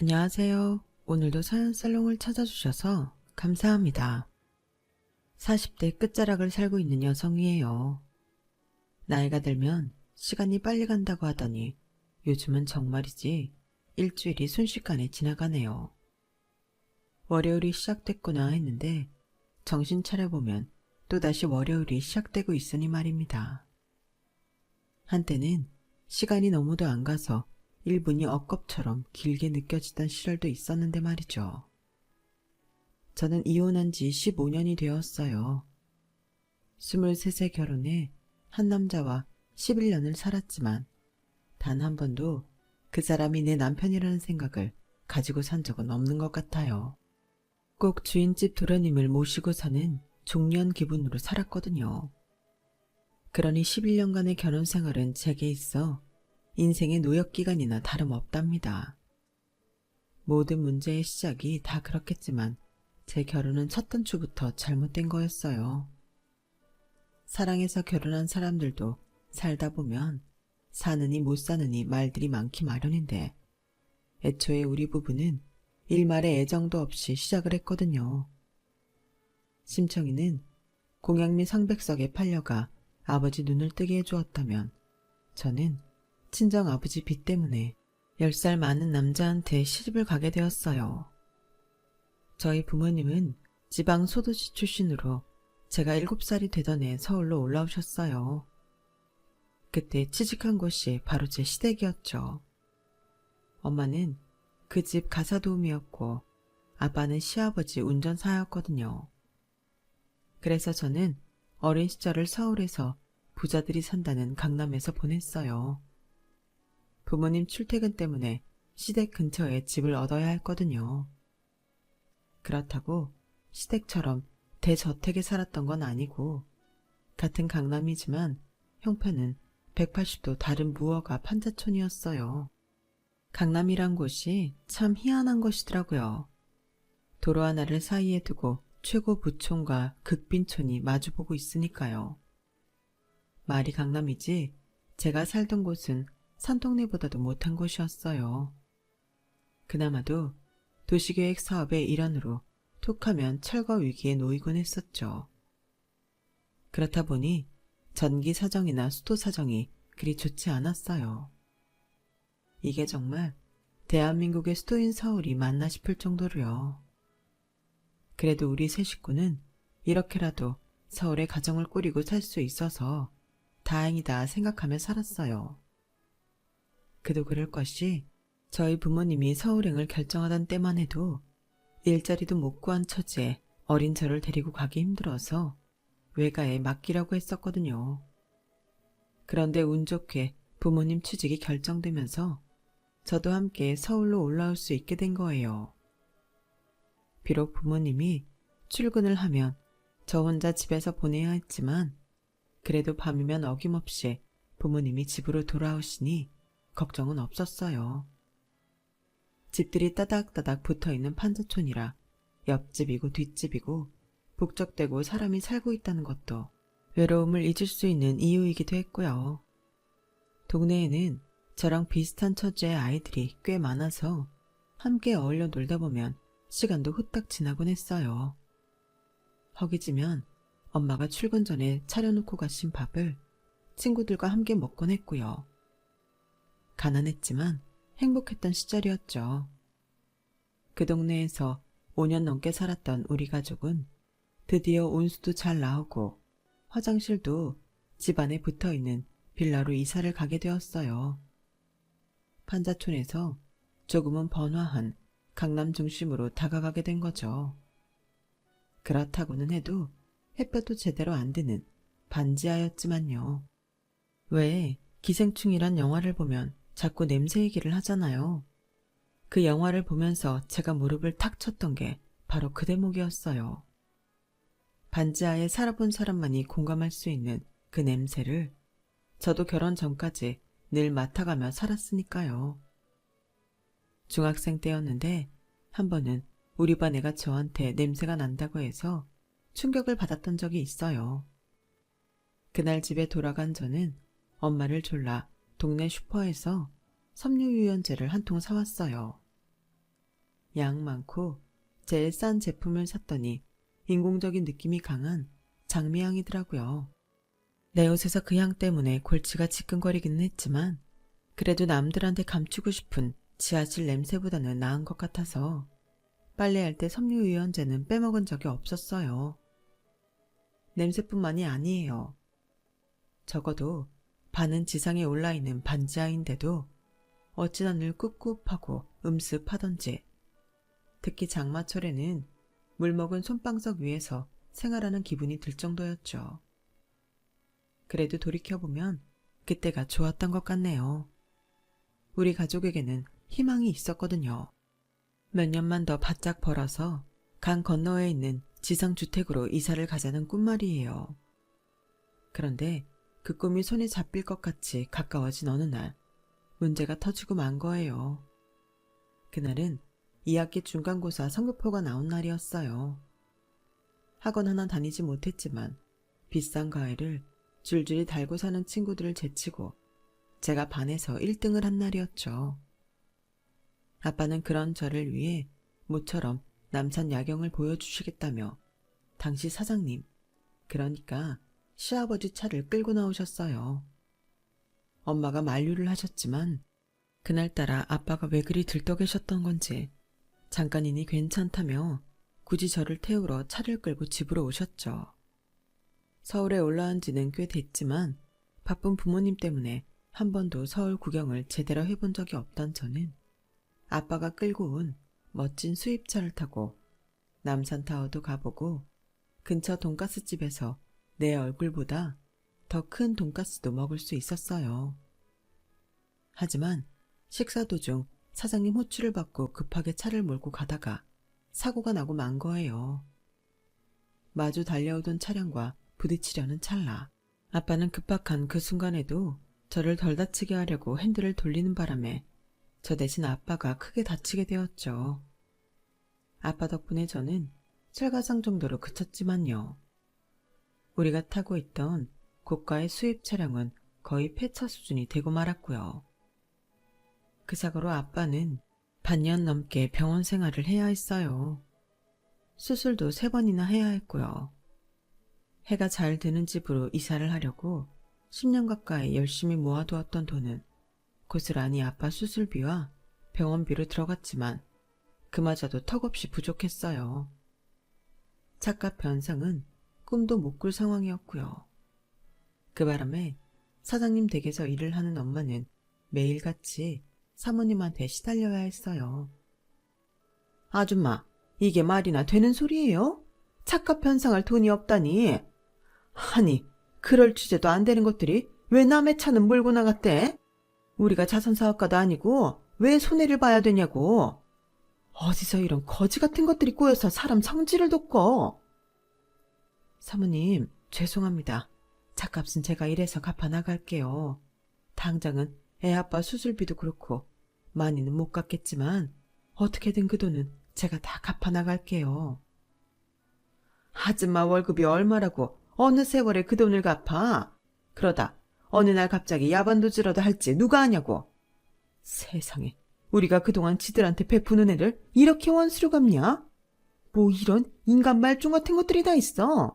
안녕하세요. 오늘도 사연 살롱을 찾아주셔서 감사합니다. 40대 끝자락을 살고 있는 여성이에요. 나이가 들면 시간이 빨리 간다고 하더니 요즘은 정말이지 일주일이 순식간에 지나가네요. 월요일이 시작됐구나 했는데 정신 차려보면 또다시 월요일이 시작되고 있으니 말입니다. 한때는 시간이 너무도 안 가서 1분이 억겁처럼 길게 느껴지던 시절도 있었는데 말이죠. 저는 이혼한 지 15년이 되었어요. 23세 결혼해 한 남자와 11년을 살았지만 단 한 번도 그 사람이 내 남편이라는 생각을 가지고 산 적은 없는 것 같아요. 꼭 주인집 도련님을 모시고 사는 중년 기분으로 살았거든요. 그러니 11년간의 결혼 생활은 제게 있어 인생의 노역기간이나 다름없답니다. 모든 문제의 시작이 다 그렇겠지만 제 결혼은 첫 단추부터 잘못된 거였어요. 사랑해서 결혼한 사람들도 살다 보면 사느니 못 사느니 말들이 많기 마련인데 애초에 우리 부부는 일말의 애정도 없이 시작을 했거든요. 심청이는 공양미 상백석에 팔려가 아버지 눈을 뜨게 해주었다면 저는 친정아버지 빚 때문에 10살 많은 남자한테 시집을 가게 되었어요. 저희 부모님은 지방 소도시 출신으로 제가 7살이 되던 해 서울로 올라오셨어요. 그때 취직한 곳이 바로 제 시댁이었죠. 엄마는 그 집 가사도우미였고 아빠는 시아버지 운전사였거든요. 그래서 저는 어린 시절을 서울에서 부자들이 산다는 강남에서 보냈어요. 부모님 출퇴근 때문에 시댁 근처에 집을 얻어야 했거든요. 그렇다고 시댁처럼 대저택에 살았던 건 아니고 같은 강남이지만 형편은 180도 다른 무허가 판자촌이었어요. 강남이란 곳이 참 희한한 곳이더라고요. 도로 하나를 사이에 두고 최고 부촌과 극빈촌이 마주보고 있으니까요. 말이 강남이지 제가 살던 곳은 산동네보다도 못한 곳이었어요. 그나마도 도시계획 사업의 일환으로 툭하면 철거 위기에 놓이곤 했었죠. 그렇다 보니 전기 사정이나 수도 사정이 그리 좋지 않았어요. 이게 정말 대한민국의 수도인 서울이 맞나 싶을 정도로요. 그래도 우리 세 식구는 이렇게라도 서울에 가정을 꾸리고 살 수 있어서 다행이다 생각하며 살았어요. 그도 그럴 것이 저희 부모님이 서울행을 결정하던 때만 해도 일자리도 못 구한 처지에 어린 저를 데리고 가기 힘들어서 외가에 맡기라고 했었거든요. 그런데 운 좋게 부모님 취직이 결정되면서 저도 함께 서울로 올라올 수 있게 된 거예요. 비록 부모님이 출근을 하면 저 혼자 집에서 보내야 했지만 그래도 밤이면 어김없이 부모님이 집으로 돌아오시니 걱정은 없었어요. 집들이 따닥따닥 붙어있는 판자촌이라 옆집이고 뒷집이고 북적대고 사람이 살고 있다는 것도 외로움을 잊을 수 있는 이유이기도 했고요. 동네에는 저랑 비슷한 처지의 아이들이 꽤 많아서 함께 어울려 놀다 보면 시간도 후딱 지나곤 했어요. 허기지면 엄마가 출근 전에 차려놓고 가신 밥을 친구들과 함께 먹곤 했고요. 가난했지만 행복했던 시절이었죠. 그 동네에서 5년 넘게 살았던 우리 가족은 드디어 온수도 잘 나오고 화장실도 집안에 붙어있는 빌라로 이사를 가게 되었어요. 판자촌에서 조금은 번화한 강남 중심으로 다가가게 된 거죠. 그렇다고는 해도 햇볕도 제대로 안 드는 반지하였지만요. 왜 기생충이란 영화를 보면 자꾸 냄새 얘기를 하잖아요. 그 영화를 보면서 제가 무릎을 탁 쳤던 게 바로 그 대목이었어요. 반지하에 살아본 사람만이 공감할 수 있는 그 냄새를 저도 결혼 전까지 늘 맡아가며 살았으니까요. 중학생 때였는데 한 번은 우리 반 애가 저한테 냄새가 난다고 해서 충격을 받았던 적이 있어요. 그날 집에 돌아간 저는 엄마를 졸라 동네 슈퍼에서 섬유유연제를 한 통 사왔어요. 양 많고 제일 싼 제품을 샀더니 인공적인 느낌이 강한 장미향이더라고요. 내 옷에서 그 향 때문에 골치가 지끈거리기는 했지만 그래도 남들한테 감추고 싶은 지하실 냄새보다는 나은 것 같아서 빨래할 때 섬유유연제는 빼먹은 적이 없었어요. 냄새뿐만이 아니에요. 적어도 반은 지상에 올라있는 반지하인데도 어찌나 늘 꿉꿉하고 음습하던지, 특히 장마철에는 물먹은 손방석 위에서 생활하는 기분이 들 정도였죠. 그래도 돌이켜보면 그때가 좋았던 것 같네요. 우리 가족에게는 희망이 있었거든요. 몇 년만 더 바짝 벌어서 강 건너에 있는 지상주택으로 이사를 가자는 꿈말이에요. 그런데 그 꿈이 손에 잡힐 것 같이 가까워진 어느 날 문제가 터지고 만 거예요. 그날은 2학기 중간고사 성적표가 나온 날이었어요. 학원 하나 다니지 못했지만 비싼 과외를 줄줄이 달고 사는 친구들을 제치고 제가 반에서 1등을 한 날이었죠. 아빠는 그런 저를 위해 모처럼 남산 야경을 보여주시겠다며 당시 사장님, 그러니까 시아버지 차를 끌고 나오셨어요. 엄마가 만류를 하셨지만 그날따라 아빠가 왜 그리 들떠 계셨던 건지 잠깐이니 괜찮다며 굳이 저를 태우러 차를 끌고 집으로 오셨죠. 서울에 올라온 지는 꽤 됐지만 바쁜 부모님 때문에 한 번도 서울 구경을 제대로 해본 적이 없던 저는 아빠가 끌고 온 멋진 수입차를 타고 남산타워도 가보고 근처 돈가스집에서 내 얼굴보다 더 큰 돈가스도 먹을 수 있었어요. 하지만 식사 도중 사장님 호출을 받고 급하게 차를 몰고 가다가 사고가 나고 만 거예요. 마주 달려오던 차량과 부딪히려는 찰나 아빠는 급박한 그 순간에도 저를 덜 다치게 하려고 핸들을 돌리는 바람에 저 대신 아빠가 크게 다치게 되었죠. 아빠 덕분에 저는 철가상 정도로 그쳤지만요. 우리가 타고 있던 고가의 수입 차량은 거의 폐차 수준이 되고 말았고요. 그 사고로 아빠는 반년 넘게 병원 생활을 해야 했어요. 수술도 3번이나 해야 했고요. 해가 잘 드는 집으로 이사를 하려고 10년 가까이 열심히 모아두었던 돈은 고스란히 아빠 수술비와 병원비로 들어갔지만 그마저도 턱없이 부족했어요. 차값 변상은 꿈도 못 꿀 상황이었고요. 그 바람에 사장님 댁에서 일을 하는 엄마는 매일같이 사모님한테 시달려야 했어요. 아줌마, 이게 말이나 되는 소리예요? 차값 변상할 돈이 없다니. 아니, 그럴 주제도 안 되는 것들이 왜 남의 차는 몰고 나갔대? 우리가 자선사업가도 아니고 왜 손해를 봐야 되냐고. 어디서 이런 거지 같은 것들이 꼬여서 사람 성질을 돋궈. 사모님, 죄송합니다. 차값은 제가 일해서 갚아 나갈게요. 당장은 애아빠 수술비도 그렇고 많이는 못 갚겠지만 어떻게든 그 돈은 제가 다 갚아 나갈게요. 아줌마 월급이 얼마라고 어느 세월에 그 돈을 갚아? 그러다 어느 날 갑자기 야반도주라도 할지 누가 아냐고. 세상에, 우리가 그동안 지들한테 베푸는 애를 이렇게 원수로 갚냐? 뭐 이런 인간 말종 같은 것들이 다 있어.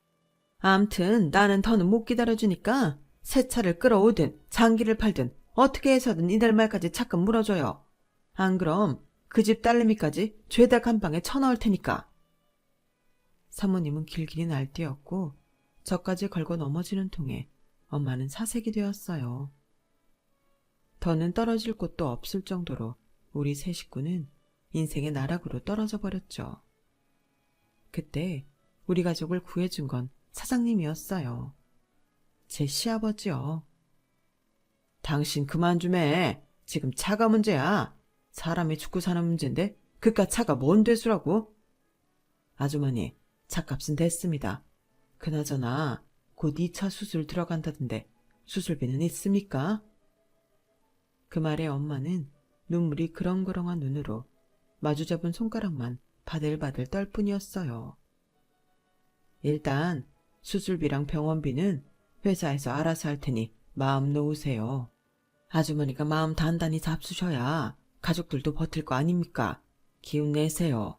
암튼 나는 더는 못 기다려주니까 새 차를 끌어오든 장기를 팔든 어떻게 해서든 이달 말까지 차값 물어줘요. 안 그럼 그 집 딸내미까지 죄다 감방에 쳐넣을 테니까. 사모님은 길길이 날뛰었고 저까지 걸고 넘어지는 통에 엄마는 사색이 되었어요. 더는 떨어질 곳도 없을 정도로 우리 세 식구는 인생의 나락으로 떨어져 버렸죠. 그때 우리 가족을 구해준 건 사장님이었어요. 제 시아버지요. 당신 그만 좀 해. 지금 차가 문제야. 사람이 죽고 사는 문제인데 그깟 차가 뭔 대수라고? 아주머니, 차값은 됐습니다. 그나저나 곧 2차 수술 들어간다던데 수술비는 있습니까? 그 말에 엄마는 눈물이 그렁그렁한 눈으로 마주잡은 손가락만 바들바들 떨 뿐이었어요. 일단 수술비랑 병원비는 회사에서 알아서 할 테니 마음 놓으세요. 아주머니가 마음 단단히 잡수셔야 가족들도 버틸 거 아닙니까? 기운 내세요.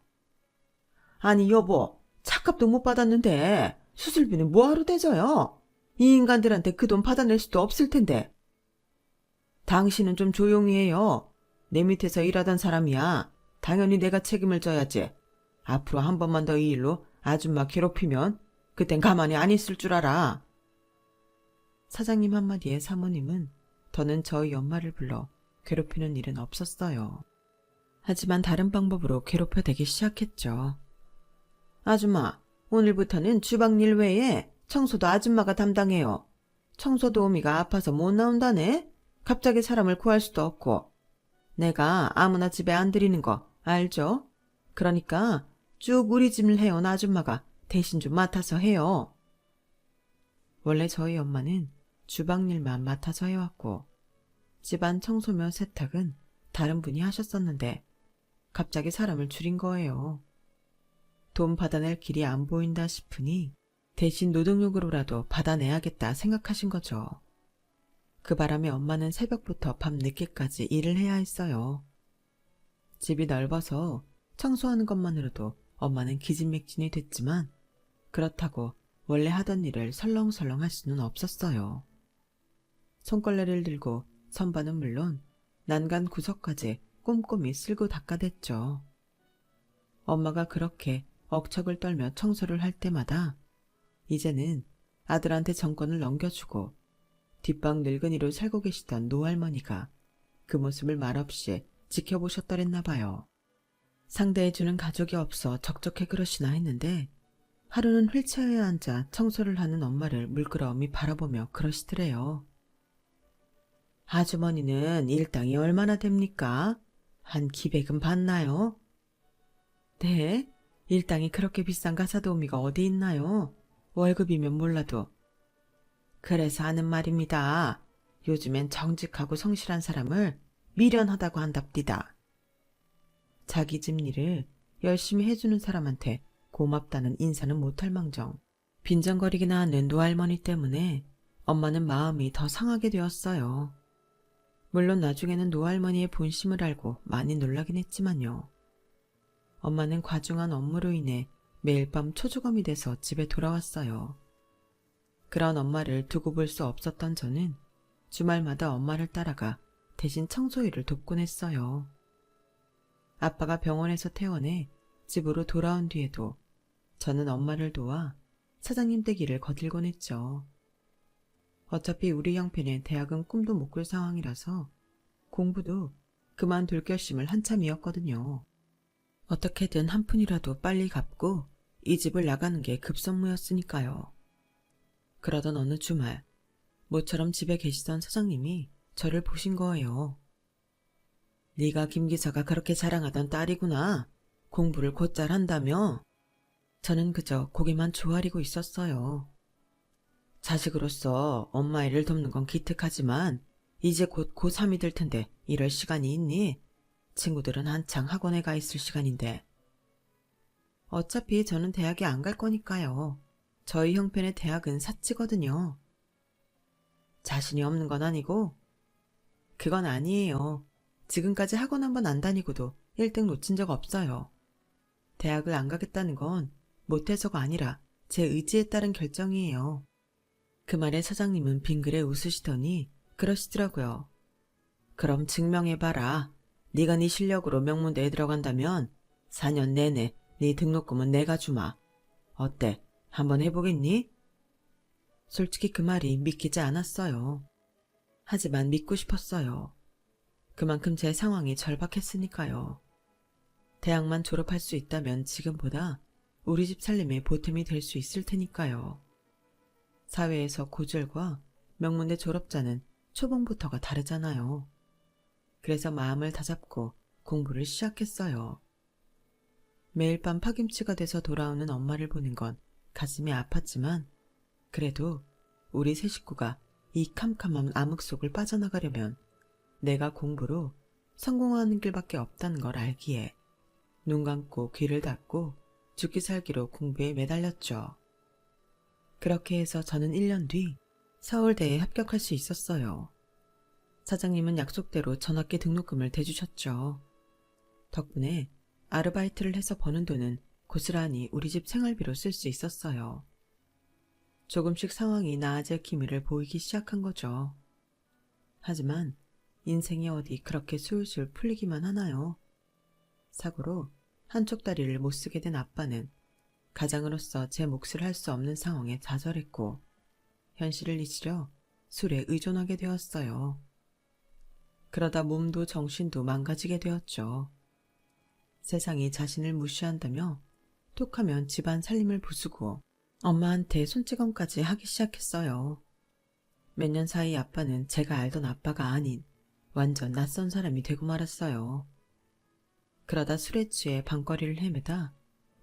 아니 여보, 차값도 못 받았는데 수술비는 뭐하러 대줘요? 이 인간들한테 그 돈 받아낼 수도 없을 텐데. 당신은 좀 조용히 해요. 내 밑에서 일하던 사람이야. 당연히 내가 책임을 져야지. 앞으로 한 번만 더 이 일로 아줌마 괴롭히면 그땐 가만히 안 있을 줄 알아. 사장님 한마디에 사모님은 더는 저희 엄마를 불러 괴롭히는 일은 없었어요. 하지만 다른 방법으로 괴롭혀대기 시작했죠. 아줌마, 오늘부터는 주방일 외에 청소도 아줌마가 담당해요. 청소 도우미가 아파서 못 나온다네? 갑자기 사람을 구할 수도 없고. 내가 아무나 집에 안 들이는 거 알죠? 그러니까 쭉 우리 집을 해온 아줌마가 대신 좀 맡아서 해요. 원래 저희 엄마는 주방일만 맡아서 해왔고 집안 청소며 세탁은 다른 분이 하셨었는데 갑자기 사람을 줄인 거예요. 돈 받아낼 길이 안 보인다 싶으니 대신 노동력으로라도 받아내야겠다 생각하신 거죠. 그 바람에 엄마는 새벽부터 밤 늦게까지 일을 해야 했어요. 집이 넓어서 청소하는 것만으로도 엄마는 기진맥진이 됐지만 그렇다고 원래 하던 일을 설렁설렁 할 수는 없었어요. 손걸레를 들고 선반은 물론 난간 구석까지 꼼꼼히 쓸고 닦아댔죠. 엄마가 그렇게 억척을 떨며 청소를 할 때마다 이제는 아들한테 정권을 넘겨주고 뒷방 늙은이로 살고 계시던 노할머니가 그 모습을 말없이 지켜보셨더랬나 봐요. 상대해주는 가족이 없어 적적해 그러시나 했는데 하루는 휠체어에 앉아 청소를 하는 엄마를 물끄러미 바라보며 그러시더래요. 아주머니는 일당이 얼마나 됩니까? 한 기백은 받나요? 네, 일당이 그렇게 비싼 가사도우미가 어디 있나요? 월급이면 몰라도. 그래서 하는 말입니다. 요즘엔 정직하고 성실한 사람을 미련하다고 한답디다. 자기 집 일을 열심히 해주는 사람한테 고맙다는 인사는 못할 망정 빈정거리기나 하는 노할머니 때문에 엄마는 마음이 더 상하게 되었어요. 물론 나중에는 노할머니의 본심을 알고 많이 놀라긴 했지만요. 엄마는 과중한 업무로 인해 매일 밤 초조감이 돼서 집에 돌아왔어요. 그런 엄마를 두고 볼 수 없었던 저는 주말마다 엄마를 따라가 대신 청소일을 돕곤 했어요. 아빠가 병원에서 퇴원해 집으로 돌아온 뒤에도 저는 엄마를 도와 사장님 댁일을 거들곤 했죠. 어차피 우리 형편에 대학은 꿈도 못 꿀 상황이라서 공부도 그만둘 결심을 한참이었거든요. 어떻게든 한 푼이라도 빨리 갚고 이 집을 나가는 게 급선무였으니까요. 그러던 어느 주말 모처럼 집에 계시던 사장님이 저를 보신 거예요. 네가 김 기사가 그렇게 자랑하던 딸이구나. 공부를 곧잘 한다며? 저는 그저 고개만 조아리고 있었어요. 자식으로서 엄마 일을 돕는 건 기특하지만 이제 곧 고3이 될 텐데 이럴 시간이 있니? 친구들은 한창 학원에 가 있을 시간인데. 어차피 저는 대학에 안 갈 거니까요. 저희 형편의 대학은 사치거든요. 자신이 없는 건 아니고? 그건 아니에요. 지금까지 학원 한 번 안 다니고도 1등 놓친 적 없어요. 대학을 안 가겠다는 건 못해서가 아니라 제 의지에 따른 결정이에요. 그 말에 사장님은 빙그레 웃으시더니 그러시더라고요. 그럼 증명해봐라. 네가 네 실력으로 명문대에 들어간다면 4년 내내 네 등록금은 내가 주마. 어때? 한번 해보겠니? 솔직히 그 말이 믿기지 않았어요. 하지만 믿고 싶었어요. 그만큼 제 상황이 절박했으니까요. 대학만 졸업할 수 있다면 지금보다 우리 집 살림에 보탬이 될 수 있을 테니까요. 사회에서 고졸과 명문대 졸업자는 초봉부터가 다르잖아요. 그래서 마음을 다잡고 공부를 시작했어요. 매일 밤 파김치가 돼서 돌아오는 엄마를 보는 건 가슴이 아팠지만 그래도 우리 세 식구가 이 캄캄한 암흑 속을 빠져나가려면 내가 공부로 성공하는 길밖에 없다는 걸 알기에 눈 감고 귀를 닫고 죽기 살기로 공부에 매달렸죠. 그렇게 해서 저는 1년 뒤 서울대에 합격할 수 있었어요. 사장님은 약속대로 전학기 등록금을 대주셨죠. 덕분에 아르바이트를 해서 버는 돈은 고스란히 우리 집 생활비로 쓸 수 있었어요. 조금씩 상황이 나아질 기미를 보이기 시작한 거죠. 하지만 인생이 어디 그렇게 술술 풀리기만 하나요? 사고로 한쪽 다리를 못 쓰게 된 아빠는 가장으로서 제 몫을 할 수 없는 상황에 좌절했고 현실을 잊으려 술에 의존하게 되었어요. 그러다 몸도 정신도 망가지게 되었죠. 세상이 자신을 무시한다며 툭하면 집안 살림을 부수고 엄마한테 손찌검까지 하기 시작했어요. 몇 년 사이 아빠는 제가 알던 아빠가 아닌 완전 낯선 사람이 되고 말았어요. 그러다 술에 취해 방거리를 헤매다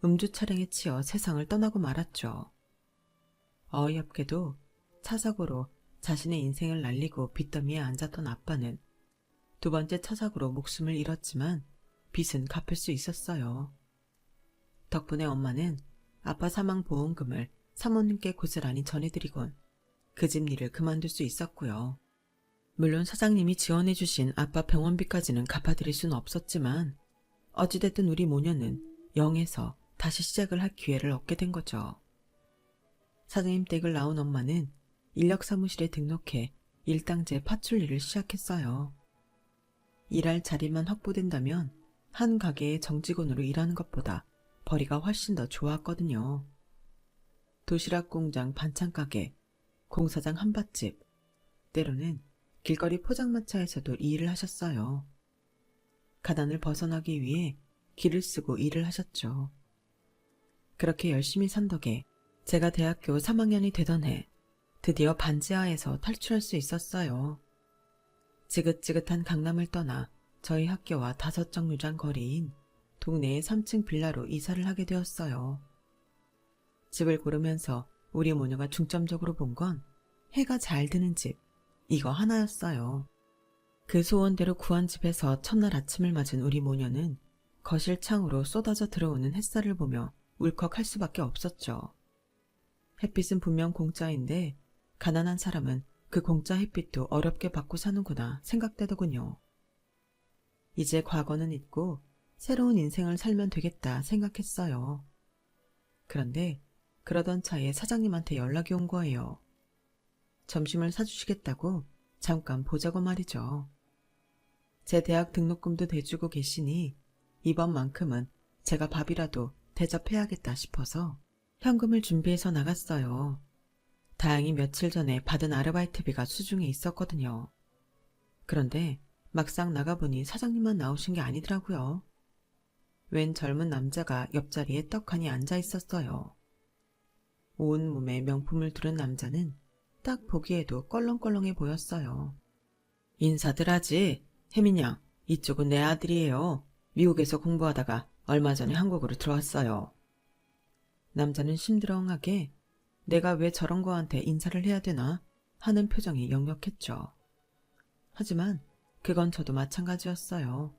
음주 차량에 치여 세상을 떠나고 말았죠. 어이없게도 차 사고로 자신의 인생을 날리고 빚더미에 앉았던 아빠는 두 번째 차 사고로 목숨을 잃었지만 빚은 갚을 수 있었어요. 덕분에 엄마는 아빠 사망 보험금을 사모님께 고스란히 전해드리곤 그 집 일을 그만둘 수 있었고요. 물론 사장님이 지원해주신 아빠 병원비까지는 갚아드릴 수는 없었지만 어찌됐든 우리 모녀는 0에서 다시 시작을 할 기회를 얻게 된 거죠. 사장님 댁을 나온 엄마는 인력사무실에 등록해 일당제 파출 일을 시작했어요. 일할 자리만 확보된다면 한 가게의 정직원으로 일하는 것보다 벌이가 훨씬 더 좋았거든요. 도시락 공장 반찬가게, 공사장 한밭집, 때로는 길거리 포장마차에서도 이 일을 하셨어요. 가난을 벗어나기 위해 길을 쓰고 일을 하셨죠. 그렇게 열심히 산 덕에 제가 대학교 3학년이 되던 해 드디어 반지하에서 탈출할 수 있었어요. 지긋지긋한 강남을 떠나 저희 학교와 5정류장 거리인 동네의 3층 빌라로 이사를 하게 되었어요. 집을 고르면서 우리 모녀가 중점적으로 본 건 해가 잘 드는 집, 이거 하나였어요. 그 소원대로 구한 집에서 첫날 아침을 맞은 우리 모녀는 거실 창으로 쏟아져 들어오는 햇살을 보며 울컥할 수밖에 없었죠. 햇빛은 분명 공짜인데 가난한 사람은 그 공짜 햇빛도 어렵게 받고 사는구나 생각되더군요. 이제 과거는 잊고 새로운 인생을 살면 되겠다 생각했어요. 그런데 그러던 차에 사장님한테 연락이 온 거예요. 점심을 사주시겠다고 잠깐 보자고 말이죠. 제 대학 등록금도 대주고 계시니 이번만큼은 제가 밥이라도 대접해야겠다 싶어서 현금을 준비해서 나갔어요. 다행히 며칠 전에 받은 아르바이트비가 수중에 있었거든요. 그런데 막상 나가보니 사장님만 나오신 게 아니더라고요. 웬 젊은 남자가 옆자리에 떡하니 앉아 있었어요. 온 몸에 명품을 두른 남자는 딱 보기에도 껄렁껄렁해 보였어요. 인사들 하지. 혜민 양, 이쪽은 내 아들이에요. 미국에서 공부하다가 얼마 전에 한국으로 들어왔어요. 남자는 심드렁하게 내가 왜 저런 거한테 인사를 해야 되나 하는 표정이 역력했죠. 하지만 그건 저도 마찬가지였어요.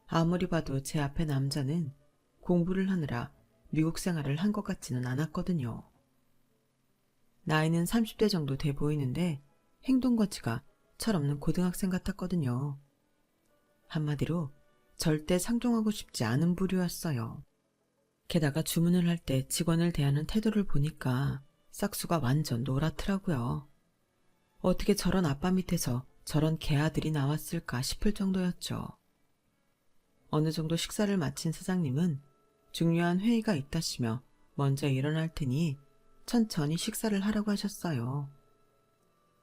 아무리 봐도 제 앞에 남자는 공부를 하느라 미국 생활을 한 것 같지는 않았거든요. 나이는 30대 정도 돼 보이는데 행동거지가 철없는 고등학생 같았거든요. 한마디로 절대 상종하고 싶지 않은 부류였어요. 게다가 주문을 할 때 직원을 대하는 태도를 보니까 싹수가 완전 노랗더라고요. 어떻게 저런 아빠 밑에서 저런 개아들이 나왔을까 싶을 정도였죠. 어느 정도 식사를 마친 사장님은 중요한 회의가 있다시며 먼저 일어날 테니 천천히 식사를 하라고 하셨어요.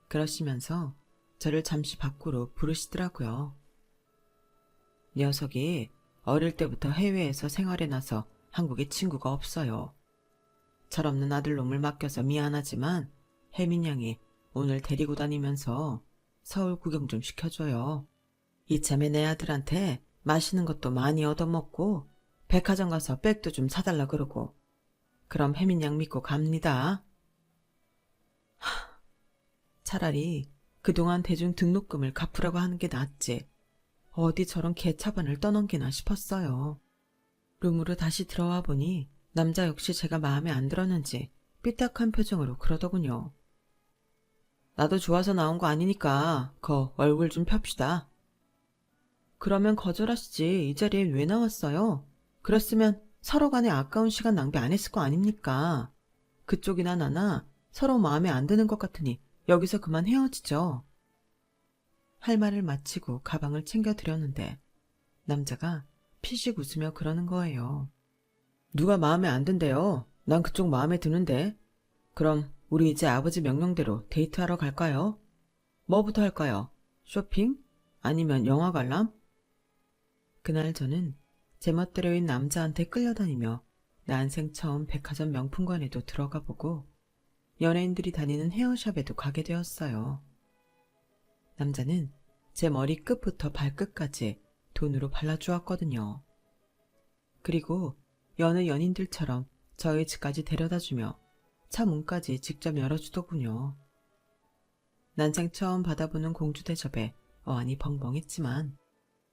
그러시면서 저를 잠시 밖으로 부르시더라고요. 녀석이 어릴 때부터 해외에서 생활해놔서 한국에 친구가 없어요. 철없는 아들놈을 맡겨서 미안하지만 혜민 양이 오늘 데리고 다니면서 서울 구경 좀 시켜줘요. 이참에 내 아들한테 맛있는 것도 많이 얻어먹고 백화점 가서 백도 좀 사달라 그러고 그럼 혜민 양 믿고 갑니다. 차라리 그동안 대중 등록금을 갚으라고 하는 게 낫지. 어디 저런 개차반을 떠넘기나 싶었어요. 룸으로 다시 들어와 보니 남자 역시 제가 마음에 안 들었는지 삐딱한 표정으로 그러더군요. 나도 좋아서 나온 거 아니니까 거 얼굴 좀 펴시다. 그러면 거절하시지 이 자리에 왜 나왔어요? 그랬으면 서로 간에 아까운 시간 낭비 안 했을 거 아닙니까? 그쪽이나 나나 서로 마음에 안 드는 것 같으니 여기서 그만 헤어지죠. 할 말을 마치고 가방을 챙겨드렸는데 남자가 피식 웃으며 그러는 거예요. 누가 마음에 안 든대요? 난 그쪽 마음에 드는데. 그럼 우리 이제 아버지 명령대로 데이트하러 갈까요? 뭐부터 할까요? 쇼핑? 아니면 영화 관람? 그날 저는 제 멋대로인 남자한테 끌려다니며 난생 처음 백화점 명품관에도 들어가 보고 연예인들이 다니는 헤어샵에도 가게 되었어요. 남자는 제 머리 끝부터 발끝까지 돈으로 발라주었거든요. 그리고 여느 연인들처럼 저희 집까지 데려다주며 차 문까지 직접 열어주더군요. 난생 처음 받아보는 공주 대접에 어안이 벙벙했지만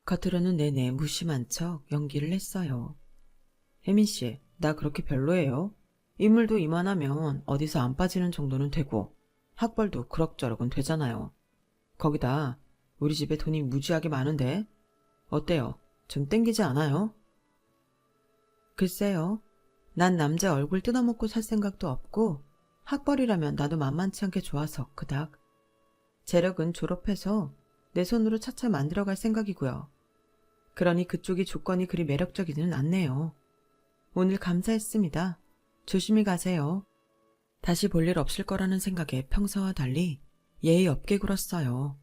겉으로는 내내 무심한 척 연기를 했어요. 혜민씨, 나 그렇게 별로예요. 인물도 이만하면 어디서 안 빠지는 정도는 되고 학벌도 그럭저럭은 되잖아요. 거기다 우리 집에 돈이 무지하게 많은데 어때요? 좀 땡기지 않아요? 글쎄요. 난 남자 얼굴 뜯어먹고 살 생각도 없고 학벌이라면 나도 만만치 않게 좋아서 그닥. 재력은 졸업해서 내 손으로 차차 만들어갈 생각이고요. 그러니 그쪽이 조건이 그리 매력적이지는 않네요. 오늘 감사했습니다. 조심히 가세요. 다시 볼 일 없을 거라는 생각에 평소와 달리 예의 없게 굴었어요.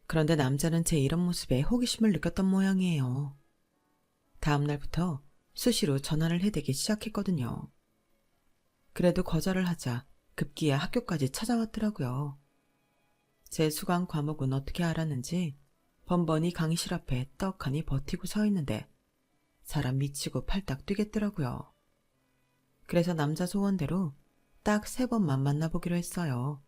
그런데 남자는 제 이런 모습에 호기심을 느꼈던 모양이에요. 다음 날부터 수시로 전화를 해대기 시작했거든요. 그래도 거절을 하자 급기야 학교까지 찾아왔더라고요. 제 수강 과목은 어떻게 알았는지 번번이 강의실 앞에 떡하니 버티고 서 있는데 사람 미치고 팔딱 뛰겠더라고요. 그래서 남자 소원대로 딱 3번만 만나보기로 했어요.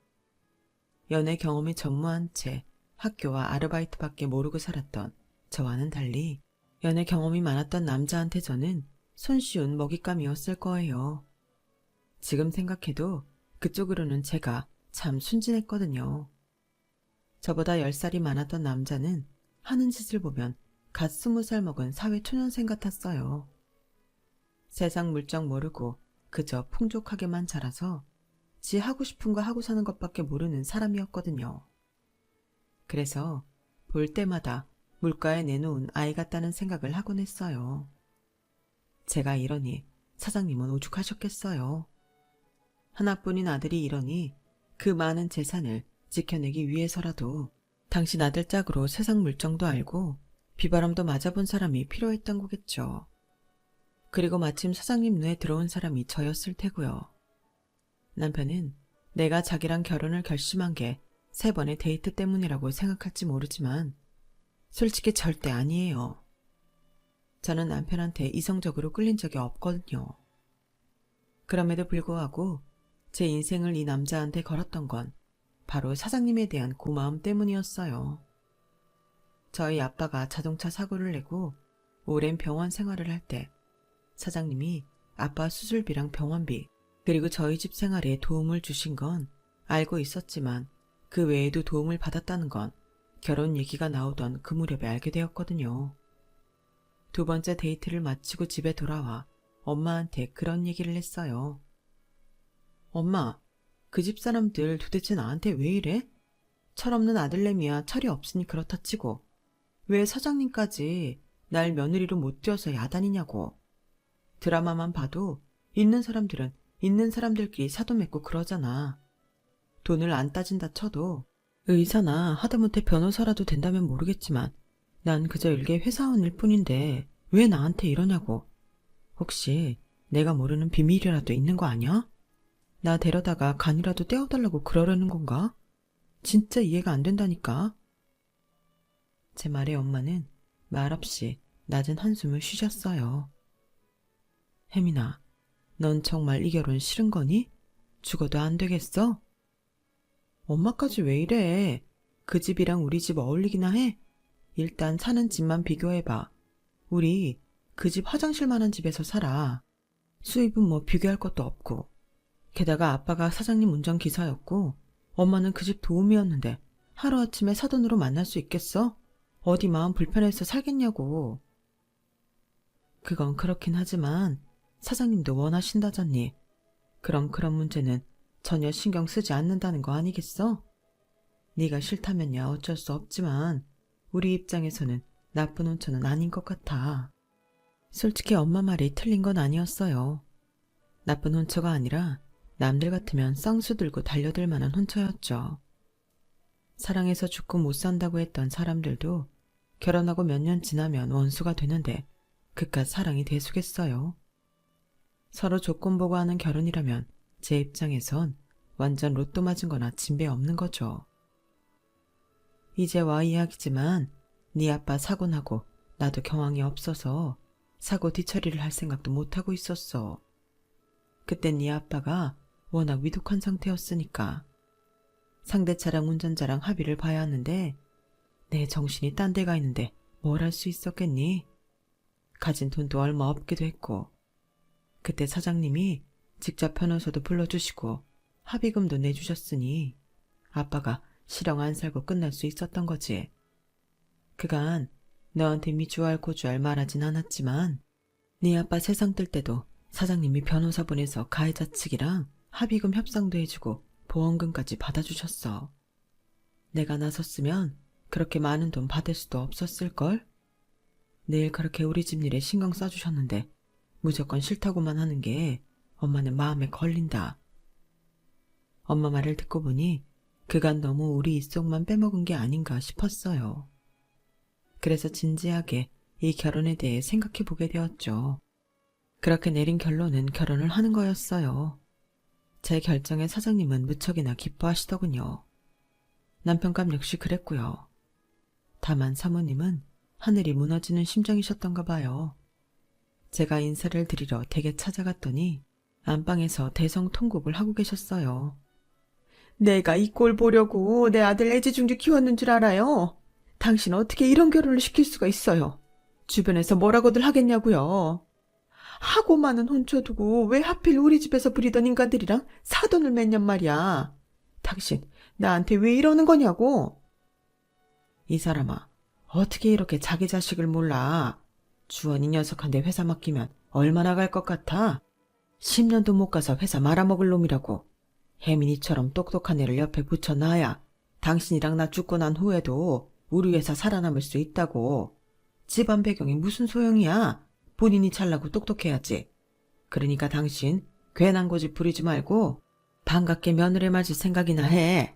연애 경험이 전무한 채 학교와 아르바이트밖에 모르고 살았던 저와는 달리 연애 경험이 많았던 남자한테 저는 손쉬운 먹잇감이었을 거예요. 지금 생각해도 그쪽으로는 제가 참 순진했거든요. 저보다 10살이 많았던 남자는 하는 짓을 보면 갓 20살 먹은 사회초년생 같았어요. 세상 물정 모르고 그저 풍족하게만 자라서 지 하고 싶은 거 하고 사는 것밖에 모르는 사람이었거든요. 그래서 볼 때마다 물가에 내놓은 아이 같다는 생각을 하곤 했어요. 제가 이러니 사장님은 오죽하셨겠어요. 하나뿐인 아들이 이러니 그 많은 재산을 지켜내기 위해서라도 당신 아들 짝으로 세상 물정도 알고 비바람도 맞아본 사람이 필요했던 거겠죠. 그리고 마침 사장님 눈에 들어온 사람이 저였을 테고요. 남편은 내가 자기랑 결혼을 결심한 게 3번의 데이트 때문이라고 생각할지 모르지만 솔직히 절대 아니에요. 저는 남편한테 이성적으로 끌린 적이 없거든요. 그럼에도 불구하고 제 인생을 이 남자한테 걸었던 건 바로 사장님에 대한 고마움 때문이었어요. 저희 아빠가 자동차 사고를 내고 오랜 병원 생활을 할 때 사장님이 아빠 수술비랑 병원비 그리고 저희 집 생활에 도움을 주신 건 알고 있었지만 그 외에도 도움을 받았다는 건 결혼 얘기가 나오던 그 무렵에 알게 되었거든요. 2번째 데이트를 마치고 집에 돌아와 엄마한테 그런 얘기를 했어요. 엄마, 그 집 사람들 도대체 나한테 왜 이래? 철없는 아들내미야 철이 없으니 그렇다 치고 왜 사장님까지 날 며느리로 못 띄워서 야단이냐고. 드라마만 봐도 있는 사람들은 있는 사람들끼리 사도 맺고 그러잖아. 돈을 안 따진다 쳐도 의사나 하다못해 변호사라도 된다면 모르겠지만 난 그저 일개 회사원일 뿐인데 왜 나한테 이러냐고. 혹시 내가 모르는 비밀이라도 있는 거 아니야? 나 데려다가 간이라도 떼어달라고 그러려는 건가? 진짜 이해가 안 된다니까. 제 말에 엄마는 말없이 낮은 한숨을 쉬셨어요. 혜민아, 넌 정말 이 결혼 싫은 거니? 죽어도 안 되겠어? 엄마까지 왜 이래? 그 집이랑 우리 집 어울리기나 해? 일단 사는 집만 비교해봐. 우리 그 집 화장실만한 집에서 살아. 수입은 뭐 비교할 것도 없고. 게다가 아빠가 사장님 운전기사였고 엄마는 그 집 도우미였는데 하루아침에 사돈으로 만날 수 있겠어? 어디 마음 불편해서 살겠냐고. 그건 그렇긴 하지만 사장님도 원하신다잖니. 그럼 그런 문제는 전혀 신경 쓰지 않는다는 거 아니겠어? 네가 싫다면야 어쩔 수 없지만 우리 입장에서는 나쁜 혼처는 아닌 것 같아. 솔직히 엄마 말이 틀린 건 아니었어요. 나쁜 혼처가 아니라 남들 같으면 쌍수 들고 달려들 만한 혼처였죠. 사랑해서 죽고 못 산다고 했던 사람들도 결혼하고 몇 년 지나면 원수가 되는데 그깟 사랑이 대수겠어요. 서로 조건 보고 하는 결혼이라면 제 입장에선 완전 로또 맞은 거나 진배 없는 거죠. 이제 와 이야기지만 네 아빠 사고 나고 나도 경황이 없어서 사고 뒤처리를 할 생각도 못하고 있었어. 그땐 네 아빠가 워낙 위독한 상태였으니까. 상대 차량 운전자랑 합의를 봐야 하는데 내 정신이 딴 데가 있는데 뭘 할 수 있었겠니? 가진 돈도 얼마 없기도 했고 그때 사장님이 직접 변호사도 불러주시고 합의금도 내주셨으니 아빠가 실형 안 살고 끝날 수 있었던 거지. 그간 너한테 미주알 고주알 말하진 않았지만 네 아빠 세상 뜰 때도 사장님이 변호사 보내서 가해자 측이랑 합의금 협상도 해주고 보험금까지 받아주셨어. 내가 나섰으면 그렇게 많은 돈 받을 수도 없었을걸? 늘 그렇게 우리 집 일에 신경 써주셨는데 무조건 싫다고만 하는 게 엄마는 마음에 걸린다. 엄마 말을 듣고 보니 그간 너무 우리 입속만 빼먹은 게 아닌가 싶었어요. 그래서 진지하게 이 결혼에 대해 생각해 보게 되었죠. 그렇게 내린 결론은 결혼을 하는 거였어요. 제 결정에 사장님은 무척이나 기뻐하시더군요. 남편감 역시 그랬고요. 다만 사모님은 하늘이 무너지는 심정이셨던가 봐요. 제가 인사를 드리러 댁에 찾아갔더니 안방에서 대성통곡을 하고 계셨어요. 내가 이 꼴 보려고 내 아들 애지중지 키웠는 줄 알아요? 당신 어떻게 이런 결혼을 시킬 수가 있어요? 주변에서 뭐라고들 하겠냐고요. 하고 많은 혼처 두고 왜 하필 우리 집에서 부리던 인간들이랑 사돈을 맺냔 말이야. 당신 나한테 왜 이러는 거냐고. 이 사람아, 어떻게 이렇게 자기 자식을 몰라. 주원이 녀석한테 회사 맡기면 얼마나 갈 것 같아? 10년도 못 가서 회사 말아먹을 놈이라고. 혜민이처럼 똑똑한 애를 옆에 붙여놔야 당신이랑 나 죽고 난 후에도 우리 회사 살아남을 수 있다고. 집안 배경이 무슨 소용이야. 본인이 잘나고 똑똑해야지. 그러니까 당신 괜한 고집 부리지 말고 반갑게 며느리 맞을 생각이나 해.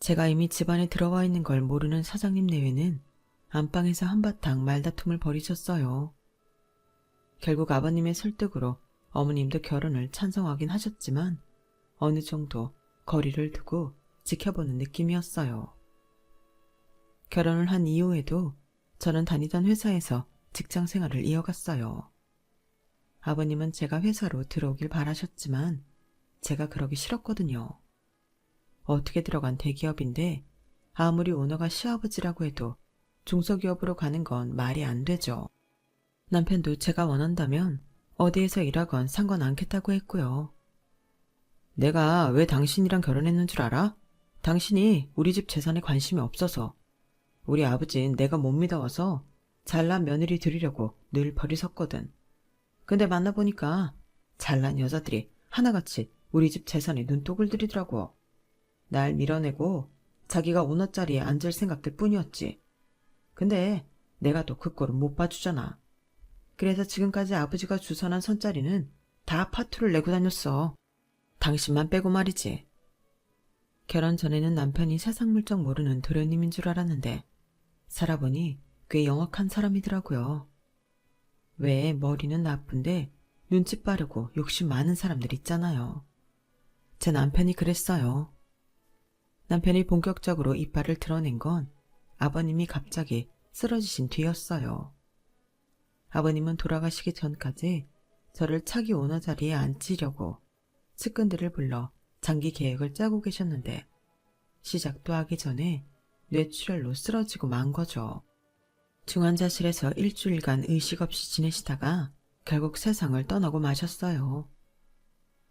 제가 이미 집안에 들어와 있는 걸 모르는 사장님 내외는 안방에서 한바탕 말다툼을 벌이셨어요. 결국 아버님의 설득으로 어머님도 결혼을 찬성하긴 하셨지만 어느 정도 거리를 두고 지켜보는 느낌이었어요. 결혼을 한 이후에도 저는 다니던 회사에서 직장 생활을 이어갔어요. 아버님은 제가 회사로 들어오길 바라셨지만 제가 그러기 싫었거든요. 어떻게 들어간 대기업인데 아무리 오너가 시아버지라고 해도 중소기업으로 가는 건 말이 안 되죠. 남편도 제가 원한다면 어디에서 일하건 상관 않겠다고 했고요. 내가 왜 당신이랑 결혼했는 줄 알아? 당신이 우리 집 재산에 관심이 없어서. 우리 아버진 내가 못 믿어와서 잘난 며느리 들이려고 늘 버리섰거든. 근데 만나보니까 잘난 여자들이 하나같이 우리 집 재산에 눈독을 들이더라고. 날 밀어내고 자기가 오너 자리에 앉을 생각들 뿐이었지. 근데 내가 또 그 꼴은 못 봐주잖아. 그래서 지금까지 아버지가 주선한 선자리는 다 파투를 내고 다녔어. 당신만 빼고 말이지. 결혼 전에는 남편이 세상 물정 모르는 도련님인 줄 알았는데 살아보니 꽤 영악한 사람이더라고요. 왜 머리는 나쁜데 눈치 빠르고 욕심 많은 사람들 있잖아요. 제 남편이 그랬어요. 남편이 본격적으로 이빨을 드러낸 건 아버님이 갑자기 쓰러지신 뒤였어요. 아버님은 돌아가시기 전까지 저를 차기 오너 자리에 앉히려고 측근들을 불러 장기 계획을 짜고 계셨는데 시작도 하기 전에 뇌출혈로 쓰러지고 만 거죠. 중환자실에서 일주일간 의식 없이 지내시다가 결국 세상을 떠나고 마셨어요.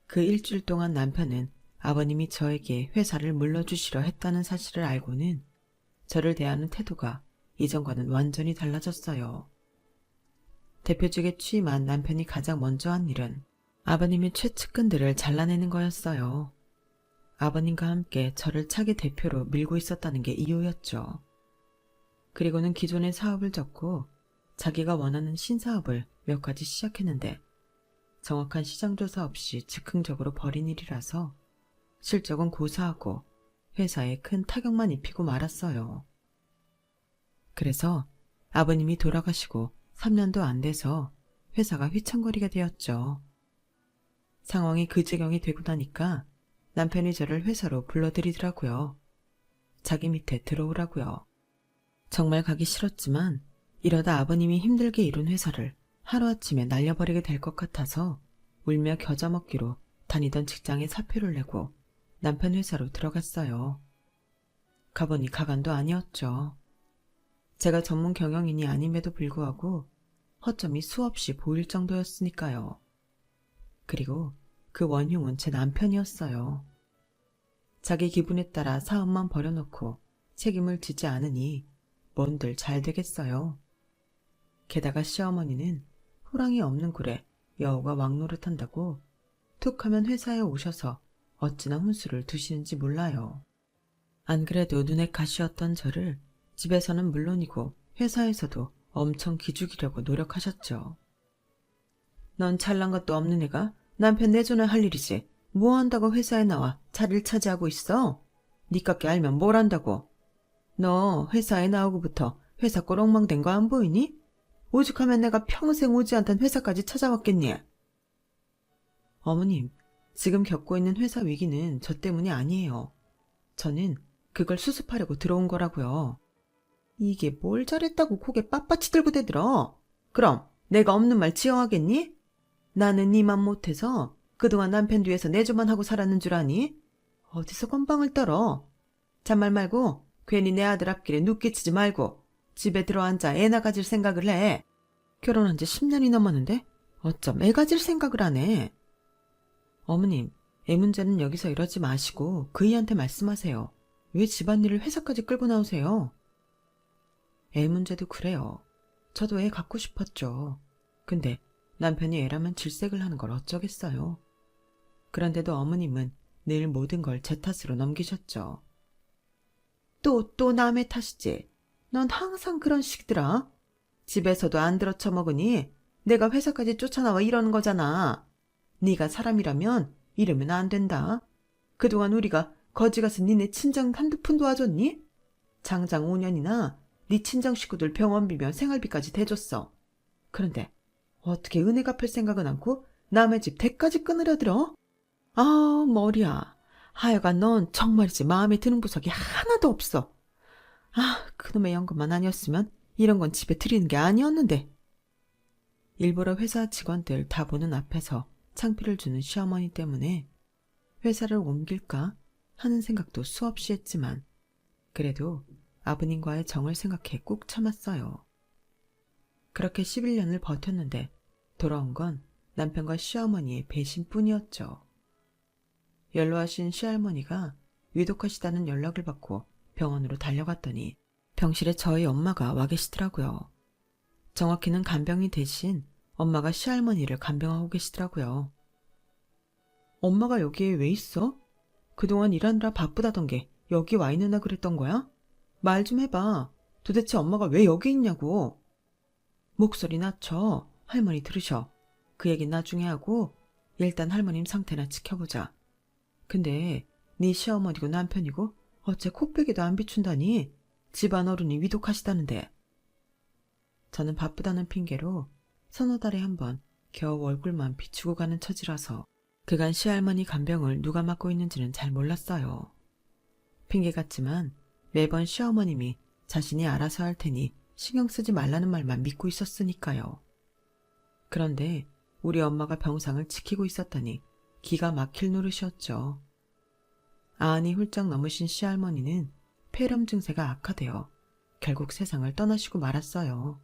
그 일주일 동안 남편은 아버님이 저에게 회사를 물려주시려 했다는 사실을 알고는 저를 대하는 태도가 이전과는 완전히 달라졌어요. 대표직에 취임한 남편이 가장 먼저 한 일은 아버님의 최측근들을 잘라내는 거였어요. 아버님과 함께 저를 차기 대표로 밀고 있었다는 게 이유였죠. 그리고는 기존의 사업을 접고 자기가 원하는 신사업을 몇 가지 시작했는데 정확한 시장조사 없이 즉흥적으로 벌인 일이라서 실적은 고사하고 회사에 큰 타격만 입히고 말았어요. 그래서 아버님이 돌아가시고 3년도 안 돼서 회사가 휘청거리게 되었죠. 상황이 그 지경이 되고 나니까 남편이 저를 회사로 불러들이더라고요. 자기 밑에 들어오라고요. 정말 가기 싫었지만 이러다 아버님이 힘들게 이룬 회사를 하루아침에 날려버리게 될 것 같아서 울며 겨자 먹기로 다니던 직장에 사표를 내고 남편 회사로 들어갔어요. 가보니 가관도 아니었죠. 제가 전문 경영인이 아님에도 불구하고 허점이 수없이 보일 정도였으니까요. 그리고 그 원흉은 제 남편이었어요. 자기 기분에 따라 사업만 버려놓고 책임을 지지 않으니 뭔들 잘 되겠어요. 게다가 시어머니는 호랑이 없는 굴에 여우가 왕노릇한다고 툭 하면 회사에 오셔서 어찌나 훈수를 두시는지 몰라요. 안 그래도 눈에 가시였던 저를 집에서는 물론이고 회사에서도 엄청 기죽이려고 노력하셨죠. 넌 잘난 것도 없는 애가 남편 내조나 할 일이지 뭐 한다고 회사에 나와 자리를 차지하고 있어? 니깎게 알면 뭘 한다고. 너 회사에 나오고부터 회사 꼴 엉망된 거 안 보이니? 오죽하면 내가 평생 오지 않던 회사까지 찾아왔겠니? 어머님, 지금 겪고 있는 회사 위기는 저 때문이 아니에요. 저는 그걸 수습하려고 들어온 거라고요. 이게 뭘 잘했다고 고개 빳빳이 들고 대들어? 그럼 내가 없는 말 지어하겠니? 나는 니만 못해서 그동안 남편 뒤에서 내조만 하고 살았는 줄 아니? 어디서 건방을 떨어? 잔말 말고 괜히 내 아들 앞길에 눕 끼치지 말고 집에 들어앉아 애나 가질 생각을 해. 결혼한 지 10년이 넘었는데 어쩜 애 가질 생각을 안 해? 어머님, 애 문제는 여기서 이러지 마시고 그이한테 말씀하세요. 왜 집안일을 회사까지 끌고 나오세요? 애 문제도 그래요. 저도 애 갖고 싶었죠. 근데 남편이 애라면 질색을 하는 걸 어쩌겠어요. 그런데도 어머님은 늘 모든 걸 제 탓으로 넘기셨죠. 또 남의 탓이지. 넌 항상 그런 식이더라. 집에서도 안 들어쳐먹으니 내가 회사까지 쫓아나와 이러는 거잖아. 네가 사람이라면 이러면 안 된다. 그동안 우리가 거지 가서 니네 친정 한두 푼 도와줬니? 장장 5년이나 네 친정 식구들 병원비며 생활비까지 대줬어. 그런데 어떻게 은혜 갚을 생각은 않고 남의 집 대까지 끊으려 들어? 아, 머리야. 하여간 넌 정말이지 마음에 드는 구석이 하나도 없어. 아, 그놈의 연금만 아니었으면 이런 건 집에 들이는 게 아니었는데. 일부러 회사 직원들 다 보는 앞에서 창피를 주는 시어머니 때문에 회사를 옮길까 하는 생각도 수없이 했지만 그래도 아버님과의 정을 생각해 꾹 참았어요. 그렇게 11년을 버텼는데 돌아온 건 남편과 시어머니의 배신뿐이었죠. 연로하신 시할머니가 위독하시다는 연락을 받고 병원으로 달려갔더니 병실에 저희 엄마가 와 계시더라고요. 정확히는 간병인 대신 엄마가 시할머니를 간병하고 계시더라고요. 엄마가 여기에 왜 있어? 그동안 일하느라 바쁘다던 게 여기 와 있느나 그랬던 거야? 말 좀 해봐. 도대체 엄마가 왜 여기 있냐고. 목소리 낮춰. 할머니 들으셔. 그 얘긴 나중에 하고 일단 할머님 상태나 지켜보자. 근데 네 시어머니고 남편이고 어째 코빼기도 안 비춘다니. 집안 어른이 위독하시다는데. 저는 바쁘다는 핑계로 서너 달에 한 번 겨우 얼굴만 비추고 가는 처지라서 그간 시할머니 간병을 누가 맡고 있는지는 잘 몰랐어요. 핑계 같지만 매번 시어머님이 자신이 알아서 할 테니 신경 쓰지 말라는 말만 믿고 있었으니까요. 그런데 우리 엄마가 병상을 지키고 있었더니 기가 막힐 노릇이었죠. 아흔이 훌쩍 넘으신 시할머니는 폐렴 증세가 악화되어 결국 세상을 떠나시고 말았어요.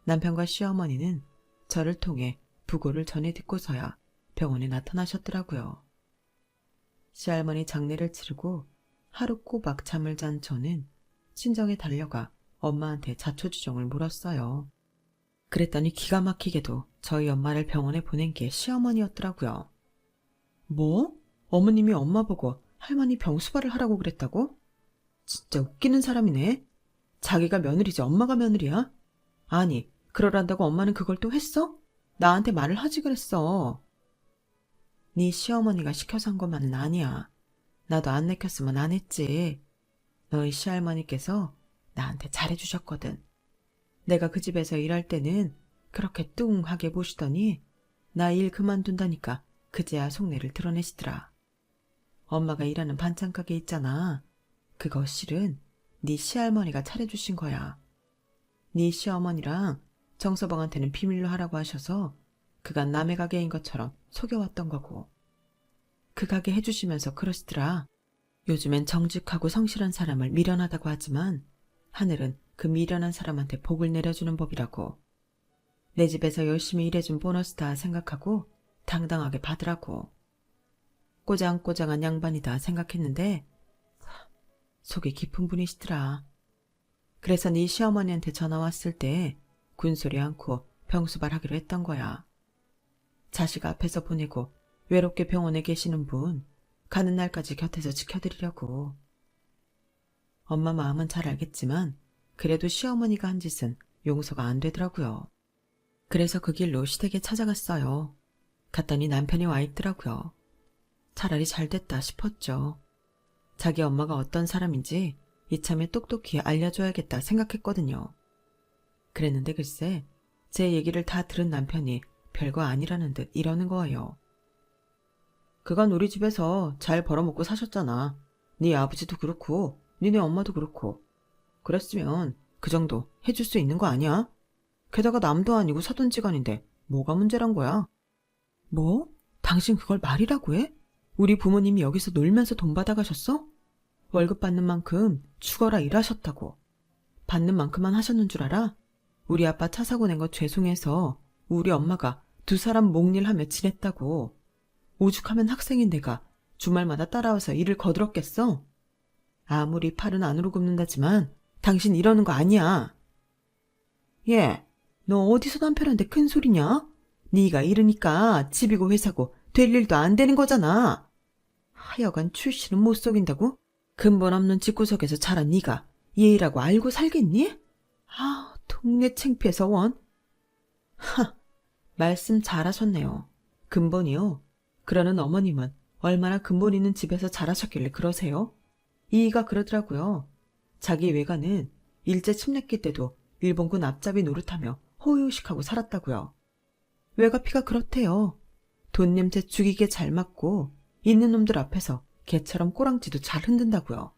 남편과 시어머니는 저를 통해 부고를 전해 듣고서야 병원에 나타나셨더라고요. 시할머니 장례를 치르고 하루 꼬박 잠을 잔 저는 친정에 달려가 엄마한테 자초지종을 물었어요. 그랬더니 기가 막히게도 저희 엄마를 병원에 보낸 게 시어머니였더라고요. 뭐? 어머님이 엄마 보고 할머니 병수발을 하라고 그랬다고? 진짜 웃기는 사람이네. 자기가 며느리지 엄마가 며느리야? 아니, 그러란다고 엄마는 그걸 또 했어? 나한테 말을 하지 그랬어. 네 시어머니가 시켜서 한 것만은 아니야. 나도 안 내켰으면 안 했지. 너희 시할머니께서 나한테 잘해주셨거든. 내가 그 집에서 일할 때는 그렇게 뚱하게 보시더니 나 일 그만둔다니까 그제야 속내를 드러내시더라. 엄마가 일하는 반찬가게 있잖아. 그거 실은 네 시할머니가 차려주신 거야. 네 시어머니랑 정서방한테는 비밀로 하라고 하셔서 그간 남의 가게인 것처럼 속여왔던 거고. 그 가게 해주시면서 그러시더라. 요즘엔 정직하고 성실한 사람을 미련하다고 하지만 하늘은 그 미련한 사람한테 복을 내려주는 법이라고. 내 집에서 열심히 일해준 보너스다 생각하고 당당하게 받으라고. 꼬장꼬장한 양반이다 생각했는데 속이 깊은 분이시더라. 그래서 네 시어머니한테 전화 왔을 때 군소리 않고 병수발 하기로 했던 거야. 자식 앞에서 보내고 외롭게 병원에 계시는 분 가는 날까지 곁에서 지켜드리려고. 엄마 마음은 잘 알겠지만 그래도 시어머니가 한 짓은 용서가 안 되더라고요. 그래서 그 길로 시댁에 찾아갔어요. 갔더니 남편이 와 있더라고요. 차라리 잘 됐다 싶었죠. 자기 엄마가 어떤 사람인지 이참에 똑똑히 알려줘야겠다 생각했거든요. 그랬는데 글쎄 제 얘기를 다 들은 남편이 별거 아니라는 듯 이러는 거예요. 그간 우리 집에서 잘 벌어먹고 사셨잖아. 네 아버지도 그렇고 니네 엄마도 그렇고. 그랬으면 그 정도 해줄 수 있는 거 아니야? 게다가 남도 아니고 사돈지간인데 뭐가 문제란 거야? 뭐? 당신 그걸 말이라고 해? 우리 부모님이 여기서 놀면서 돈 받아가셨어? 월급 받는 만큼 죽어라 일하셨다고. 받는 만큼만 하셨는 줄 알아? 우리 아빠 차 사고 낸 거 죄송해서 우리 엄마가 두 사람 목일하며 지냈다고. 오죽하면 학생인 내가 주말마다 따라와서 일을 거들었겠어? 아무리 팔은 안으로 굽는다지만 당신 이러는 거 아니야. 얘, 너 어디서 남편한테 큰 소리냐? 네가 이러니까 집이고 회사고 될 일도 안 되는 거잖아. 하여간 출신은 못 속인다고? 근본 없는 집구석에서 자란 네가 예의라고 알고 살겠니? 아, 동네 창피해서 원. 하, 말씀 잘하셨네요. 근본이요? 그러는 어머님은 얼마나 근본 있는 집에서 자라셨길래 그러세요? 이이가 그러더라고요. 자기 외가는 일제 침략기 때도 일본군 앞잡이 노릇하며 호의호식하고 살았다고요. 외가 피가 그렇대요. 돈 냄새 죽이게 잘 맞고 있는 놈들 앞에서 개처럼 꼬랑지도 잘 흔든다고요.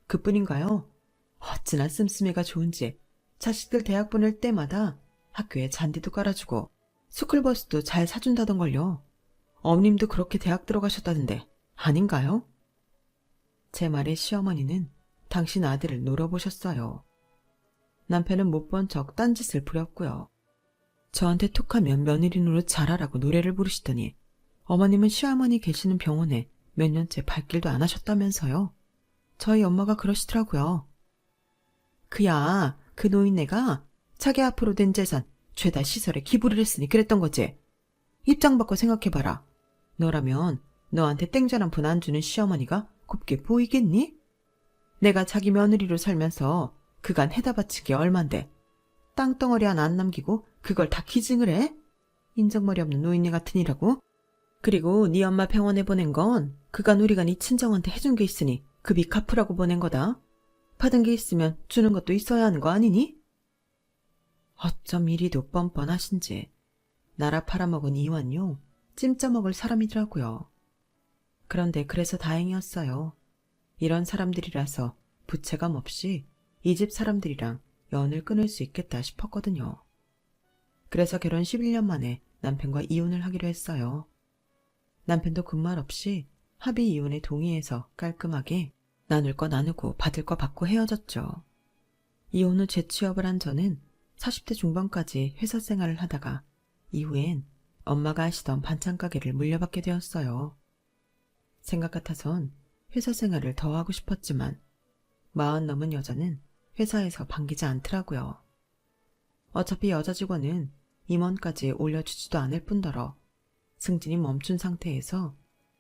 그뿐인가요? 어찌나 씀씀이가 좋은지 자식들 대학 보낼 때마다 학교에 잔디도 깔아주고 스쿨버스도 잘 사준다던걸요. 어머님도 그렇게 대학 들어가셨다던데 아닌가요? 제 말에 시어머니는 당신 아들을 놀아보셨어요. 남편은 못 본 척 딴짓을 부렸고요. 저한테 툭하면 며느리 노릇 잘하라고 노래를 부르시더니 어머님은 시어머니 계시는 병원에 몇 년째 발길도 안 하셨다면서요. 저희 엄마가 그러시더라고요. 그야 그 노인네가 자기 앞으로 된 재산 죄다 시설에 기부를 했으니 그랬던 거지. 입장 바꿔 생각해봐라. 너라면 너한테 땡전 한 푼 안 주는 시어머니가 곱게 보이겠니? 내가 자기 며느리로 살면서 그간 해다 바친 게 얼만데 땅덩어리 하나 안 남기고 그걸 다 기증을 해? 인정머리 없는 노인네 같으니라고? 그리고 네 엄마 병원에 보낸 건 그간 우리가 네 친정한테 해준 게 있으니 그 빚 갚으라고 보낸 거다. 받은 게 있으면 주는 것도 있어야 하는 거 아니니? 어쩜 이리도 뻔뻔하신지. 나라 팔아먹은 이완요 찜짜 먹을 사람이더라고요. 그런데 그래서 다행이었어요. 이런 사람들이라서 부채감 없이 이 집 사람들이랑 연을 끊을 수 있겠다 싶었거든요. 그래서 결혼 11년 만에 남편과 이혼을 하기로 했어요. 남편도 군말 없이 합의 이혼에 동의해서 깔끔하게 나눌 거 나누고 받을 거 받고 헤어졌죠. 이혼 후 재취업을 한 저는 40대 중반까지 회사 생활을 하다가 이후엔 엄마가 하시던 반찬 가게를 물려받게 되었어요. 생각 같아선 회사 생활을 더 하고 싶었지만 40 넘은 여자는 회사에서 반기지 않더라고요. 어차피 여자 직원은 임원까지 올려주지도 않을 뿐더러 승진이 멈춘 상태에서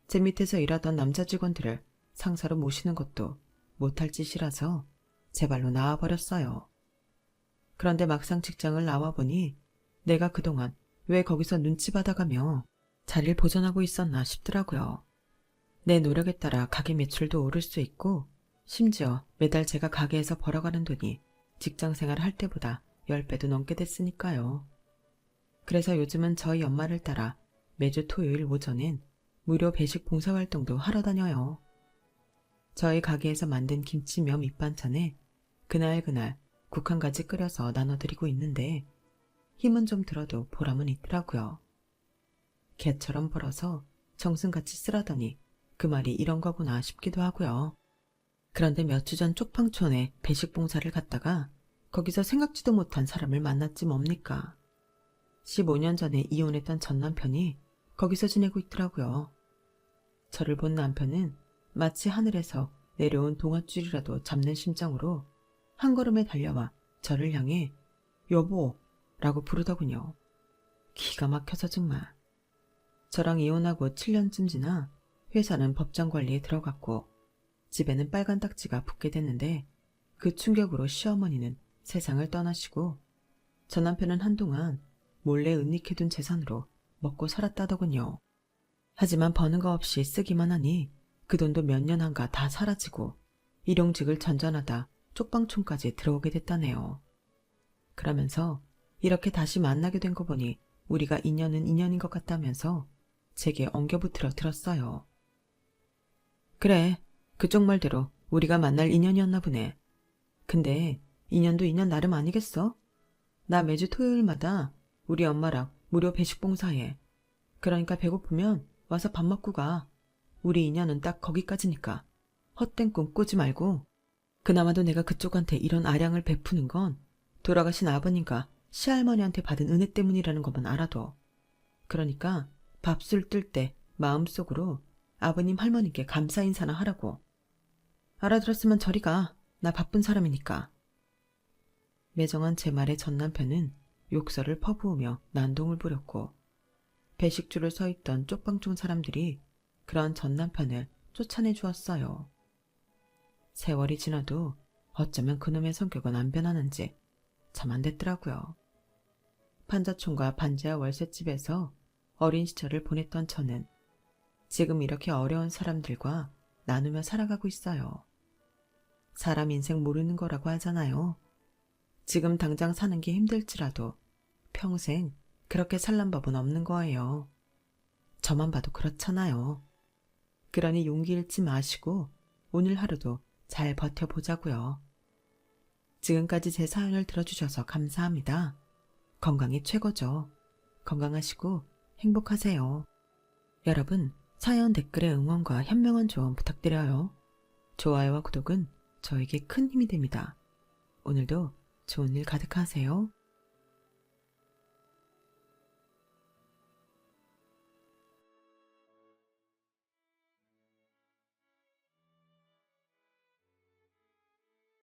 제 밑에서 일하던 남자 직원들을 상사로 모시는 것도 못할 짓이라서 제 발로 나와버렸어요. 그런데 막상 직장을 나와보니 내가 그동안 왜 거기서 눈치 받아가며 자리를 보존하고 있었나 싶더라고요. 내 노력에 따라 가게 매출도 오를 수 있고 심지어 매달 제가 가게에서 벌어가는 돈이 직장 생활을 할 때보다 10배도 넘게 됐으니까요. 그래서 요즘은 저희 엄마를 따라 매주 토요일 오전엔 무료 배식 봉사활동도 하러 다녀요. 저희 가게에서 만든 김치며 밑반찬에 그날 국한가지 끓여서 나눠드리고 있는데 힘은 좀 들어도 보람은 있더라고요. 개처럼 벌어서 정승같이 쓰라더니 그 말이 이런 거구나 싶기도 하고요. 그런데 몇 주 전 쪽방촌에 배식 봉사를 갔다가 거기서 생각지도 못한 사람을 만났지 뭡니까. 15년 전에 이혼했던 전 남편이 거기서 지내고 있더라고요. 저를 본 남편은 마치 하늘에서 내려온 동아줄이라도 잡는 심정으로 한 걸음에 달려와 저를 향해 여보 라고 부르더군요. 기가 막혀서 정말. 저랑 이혼하고 7년쯤 지나 회사는 법정 관리에 들어갔고 집에는 빨간 딱지가 붙게 됐는데 그 충격으로 시어머니는 세상을 떠나시고 저 남편은 한동안 몰래 은닉해둔 재산으로 먹고 살았다더군요. 하지만 버는 거 없이 쓰기만 하니 그 돈도 몇 년 한가 다 사라지고 일용직을 전전하다 쪽방촌까지 들어오게 됐다네요. 그러면서 이렇게 다시 만나게 된 거 보니 우리가 인연은 인연인 것 같다면서 제게 엉겨붙들어 들었어요. 그래, 그쪽 말대로 우리가 만날 인연이었나 보네. 근데 인연도 인연 나름 아니겠어? 나 매주 토요일마다 우리 엄마랑 무료 배식 봉사해. 그러니까 배고프면 와서 밥 먹고 가. 우리 인연은 딱 거기까지니까 헛된 꿈 꾸지 말고. 그나마도 내가 그쪽한테 이런 아량을 베푸는 건 돌아가신 아버님과 시할머니한테 받은 은혜 때문이라는 것만 알아둬. 그러니까 밥술 뜰 때 마음속으로 아버님 할머니께 감사 인사나 하라고. 알아들었으면 저리 가. 나 바쁜 사람이니까. 매정한 제 말에 전 남편은 욕설을 퍼부으며 난동을 부렸고 배식줄을 서 있던 쪽방촌 사람들이 그런 전 남편을 쫓아내 주었어요. 세월이 지나도 어쩌면 그놈의 성격은 안 변하는지 참 안 됐더라고요. 판자촌과 반지하 월세집에서 어린 시절을 보냈던 저는 지금 이렇게 어려운 사람들과 나누며 살아가고 있어요. 사람 인생 모르는 거라고 하잖아요. 지금 당장 사는 게 힘들지라도 평생 그렇게 살란 법은 없는 거예요. 저만 봐도 그렇잖아요. 그러니 용기 잃지 마시고 오늘 하루도 잘 버텨보자고요. 지금까지 제 사연을 들어주셔서 감사합니다. 건강이 최고죠. 건강하시고 행복하세요. 여러분, 사연 댓글에 응원과 현명한 조언 부탁드려요. 좋아요와 구독은 저에게 큰 힘이 됩니다. 오늘도 좋은 일 가득하세요.